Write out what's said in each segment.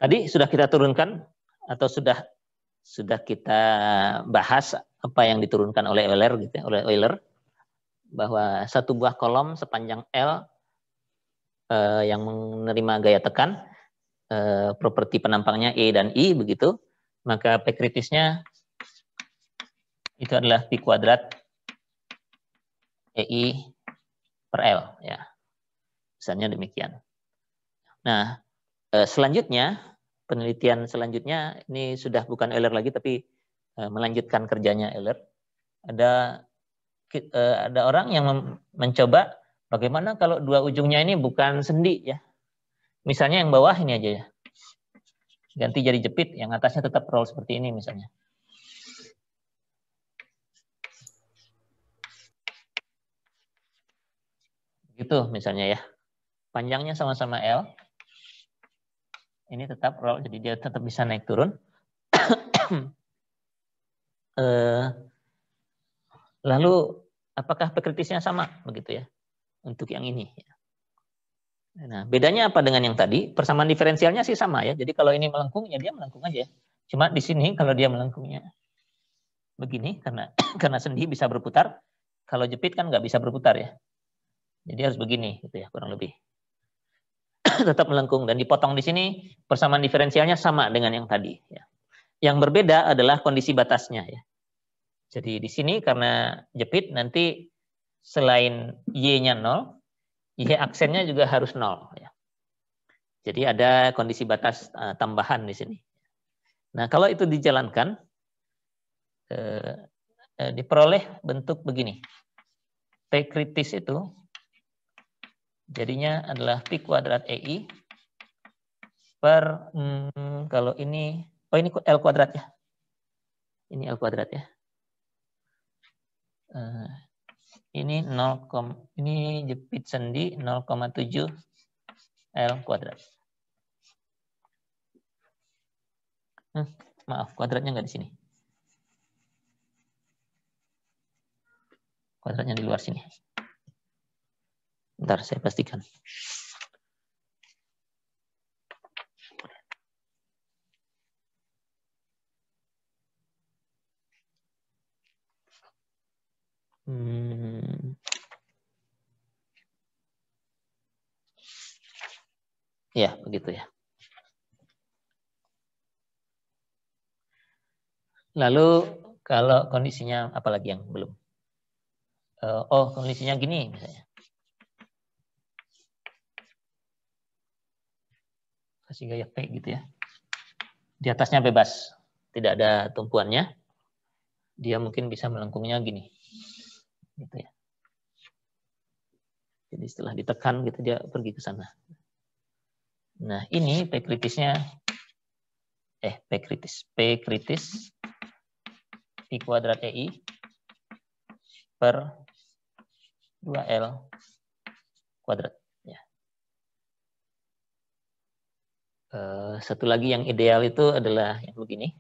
Tadi sudah kita turunkan atau sudah kita bahas apa yang diturunkan oleh Euler gitu ya, oleh Euler, bahwa satu buah kolom sepanjang L yang menerima gaya tekan, properti penampangnya E dan I begitu, maka P kritisnya itu adalah Pi kuadrat EI per L ya. Misalnya demikian. Nah, selanjutnya penelitian selanjutnya ini sudah bukan Euler lagi tapi melanjutkan kerjanya Euler. Ada orang yang mencoba bagaimana kalau dua ujungnya ini bukan sendi ya. Misalnya yang bawah ini aja ya. Ganti jadi jepit, yang atasnya tetap roll seperti ini misalnya. Gitu misalnya ya. Panjangnya sama-sama L. Ini tetap roll, jadi dia tetap bisa naik turun. Lalu apakah P kritisnya sama begitu ya untuk yang ini? Nah, bedanya apa dengan yang tadi? Persamaan diferensialnya sih sama ya. Jadi kalau ini melengkung ya dia melengkung aja. Cuma di sini kalau dia melengkungnya begini karena karena sendi bisa berputar. Kalau jepit kan nggak bisa berputar ya. Jadi harus begini gitu ya kurang lebih. Tetap melengkung dan dipotong di sini persamaan diferensialnya sama dengan yang tadi ya. Yang berbeda adalah kondisi batasnya ya. Jadi di sini karena jepit nanti selain Y-nya 0, Y aksennya juga harus 0 ya. Jadi ada kondisi batas tambahan di sini. Nah, kalau itu dijalankan diperoleh bentuk begini. P kritis itu jadinya adalah Pi kuadrat EI per kalau ini ini L kuadrat ya. Ini L kuadrat ya. Ini 0, ini jepit sendi 0,7 L kuadrat. Maaf, kuadratnya nggak di sini. Kuadratnya di luar sini. Bentar, saya pastikan. Ya, begitu ya. Lalu kalau kondisinya apalagi yang belum? Kondisinya gini misalnya. Kasih gaya P gitu ya. Di atasnya bebas, tidak ada tumpuannya. Dia mungkin bisa melengkungnya gini. Gitu ya. Jadi setelah ditekan gitu dia pergi ke sana. Nah, ini P kritisnya P kritis Pi kuadrat EI per 2L kuadrat. Ya. Satu lagi yang ideal itu adalah yang begini.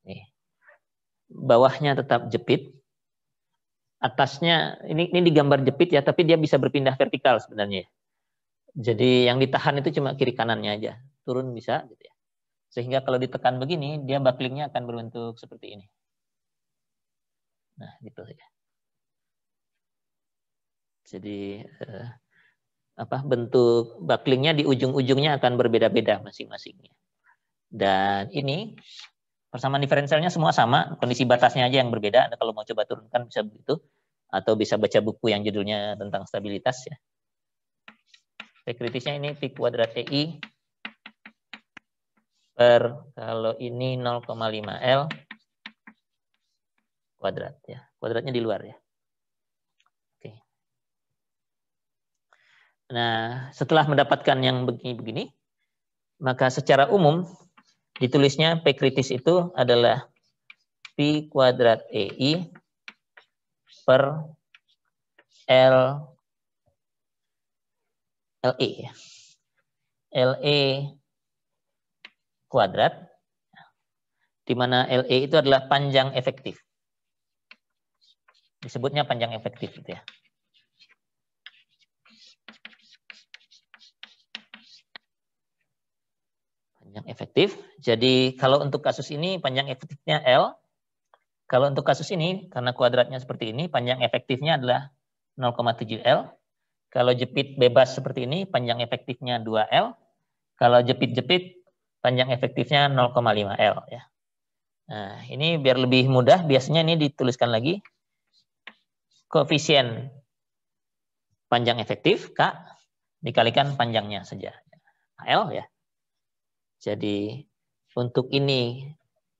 Nih. Bawahnya tetap jepit. Atasnya, ini digambar jepit ya, tapi dia bisa berpindah vertikal sebenarnya. Jadi yang ditahan itu cuma kiri kanannya aja. Turun bisa gitu ya. Sehingga kalau ditekan begini, dia bucklingnya akan berbentuk seperti ini. Nah, gitu ya. Jadi bentuk bucklingnya di ujung-ujungnya akan berbeda-beda masing-masingnya. Dan ini persamaan diferensialnya semua sama, kondisi batasnya aja yang berbeda. Anda kalau mau coba turunkan bisa begitu, atau bisa baca buku yang judulnya tentang stabilitas ya. P kritisnya ini Pi kuadrat EI per kalau ini 0,5 L kuadrat ya. Kuadratnya di luar ya. Oke. Nah, setelah mendapatkan yang begini-begini, maka secara umum ditulisnya P kritis itu adalah Pi kuadrat EI per LE ya. LE kuadrat, di mana LE itu adalah panjang efektif. Disebutnya panjang efektif gitu ya. efektif. Jadi kalau untuk kasus ini panjang efektifnya L. Kalau untuk kasus ini, karena kuadratnya seperti ini, panjang efektifnya adalah 0,7 L. Kalau jepit bebas seperti ini, panjang efektifnya 2 L. Kalau jepit-jepit, panjang efektifnya 0,5 L. Ya. Nah, ini biar lebih mudah, biasanya ini dituliskan lagi. Koefisien panjang efektif, K, dikalikan panjangnya saja. L ya. Jadi untuk ini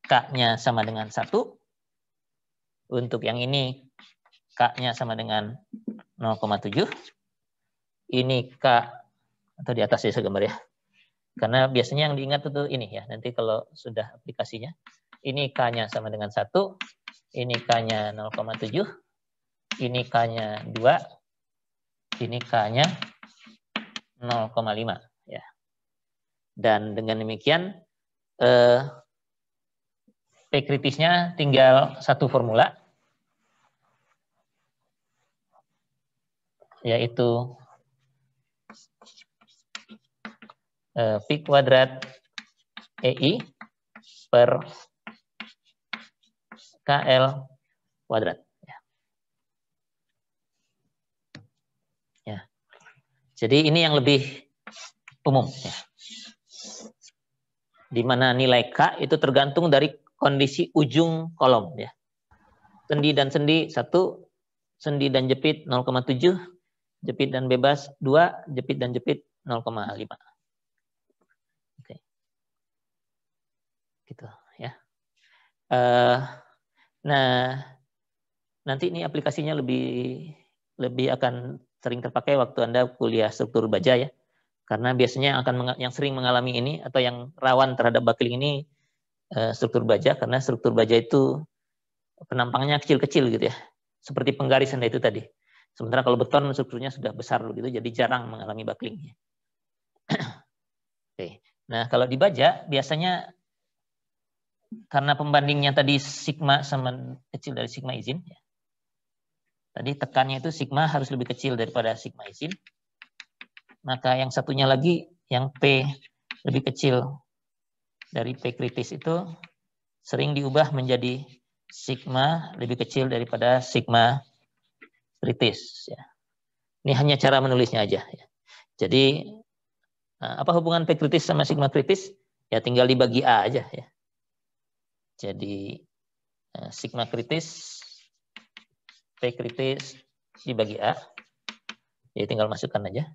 K-nya sama dengan 1. Untuk yang ini K-nya sama dengan 0,7. Ini K, atau di atas ya saya gambar ya. Karena biasanya yang diingat itu ini ya. Nanti kalau sudah aplikasinya. Ini K-nya sama dengan 1. Ini K-nya 0,7. Ini K-nya 2. Ini K-nya 0,5 ya. Dan dengan demikian P kritisnya tinggal satu formula, yaitu Pi kuadrat EI per KL kuadrat. Ya. Jadi ini yang lebih umum. Ya. Di mana nilai K itu tergantung dari kondisi ujung kolom. Ya. Sendi dan sendi 1, sendi dan jepit 0,7, jepit dan bebas 2, jepit dan jepit 0,5. Oke. Gitu ya. Nah, nanti ini aplikasinya lebih akan sering terpakai waktu Anda kuliah struktur baja ya. Karena biasanya yang sering mengalami ini atau yang rawan terhadap buckling ini struktur baja, karena struktur baja itu penampangnya kecil-kecil gitu ya. Seperti penggaris Anda itu tadi. Sementara kalau beton strukturnya sudah besar gitu, jadi jarang mengalami buckling. Oke. Nah, kalau di baja biasanya karena pembandingnya tadi sigma sama kecil dari sigma izin ya. Tadi tekannya itu sigma harus lebih kecil daripada sigma izin. Maka yang satunya lagi, yang P lebih kecil dari P kritis itu sering diubah menjadi sigma lebih kecil daripada sigma kritis. Ya. Ini hanya cara menulisnya aja. Ya. Jadi apa hubungan P kritis sama sigma kritis? Ya tinggal dibagi A aja. Ya. Jadi sigma kritis, P kritis dibagi A. Jadi tinggal masukkan aja.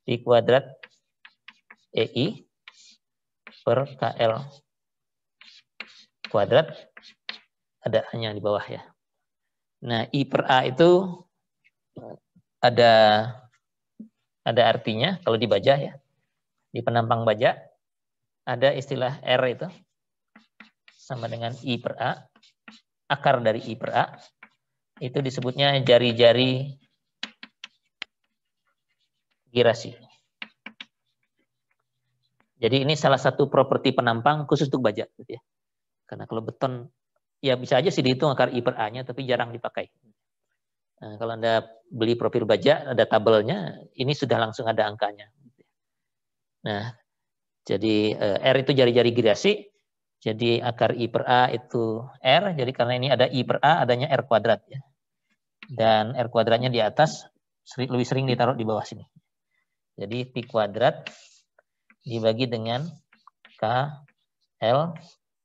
Pi kuadrat EI per KL kuadrat, ada hanya di bawah ya. Nah, I per A itu ada artinya kalau di baja ya. Di penampang baja ada istilah R itu sama dengan I per A. Akar dari I per A itu disebutnya jari-jari girasi. Jadi ini salah satu properti penampang khusus untuk baja gitu ya. Karena kalau beton ya bisa aja sih dihitung akar I per A-nya tapi jarang dipakai. Nah, kalau Anda beli profil baja ada tabelnya, ini sudah langsung ada angkanya. Nah, jadi R itu jari-jari girasi. Jadi akar I per A itu R. Jadi karena ini ada I per A, adanya R kuadrat ya. Dan R kuadratnya di atas lebih sering ditaruh di bawah sini. Jadi Pi kuadrat dibagi dengan K L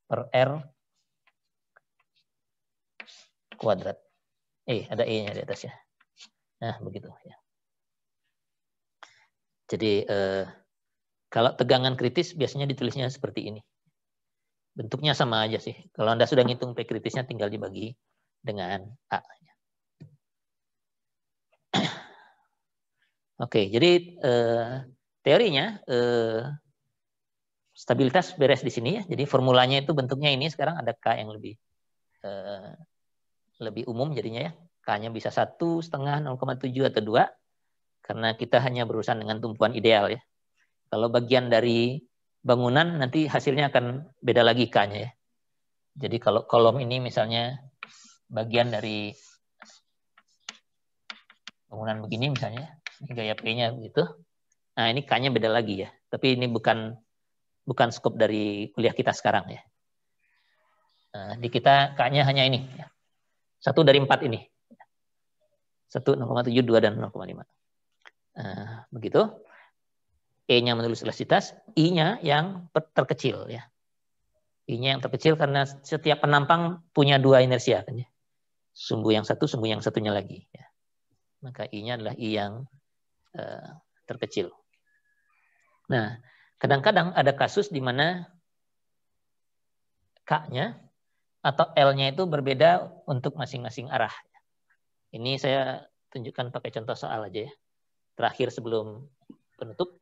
per R kuadrat. Ada E-nya di atas ya. Nah, begitu ya. Jadi kalau tegangan kritis biasanya ditulisnya seperti ini. Bentuknya sama aja sih. Kalau Anda sudah ngitung P kritisnya tinggal dibagi dengan A. Oke, jadi teorinya stabilitas beres di sini ya. Jadi formulanya itu bentuknya ini, sekarang ada K yang lebih umum jadinya ya. K-nya bisa 1,5, 0,7 atau 2. Karena kita hanya berurusan dengan tumpuan ideal ya. Kalau bagian dari bangunan nanti hasilnya akan beda lagi K-nya ya. Jadi kalau kolom ini misalnya bagian dari bangunan begini misalnya, ini gaya P-nya begitu. Nah ini K-nya beda lagi ya. Tapi ini bukan bukan skop dari kuliah kita sekarang ya. Nah, di kita K-nya hanya ini. 1 dari 4 ini. 1, 0,7, 2, dan 0,5. Begitu. E-nya menulis elastisitas, I-nya yang terkecil ya. I-nya yang terkecil karena setiap penampang punya 2 inersia kan ya. Sumbu yang satu, sumbu yang satunya lagi ya. Maka I-nya adalah I yang terkecil. Nah, kadang-kadang ada kasus di mana K-nya atau L-nya itu berbeda untuk masing-masing arah. Ini saya tunjukkan pakai contoh soal aja ya. Terakhir sebelum penutup.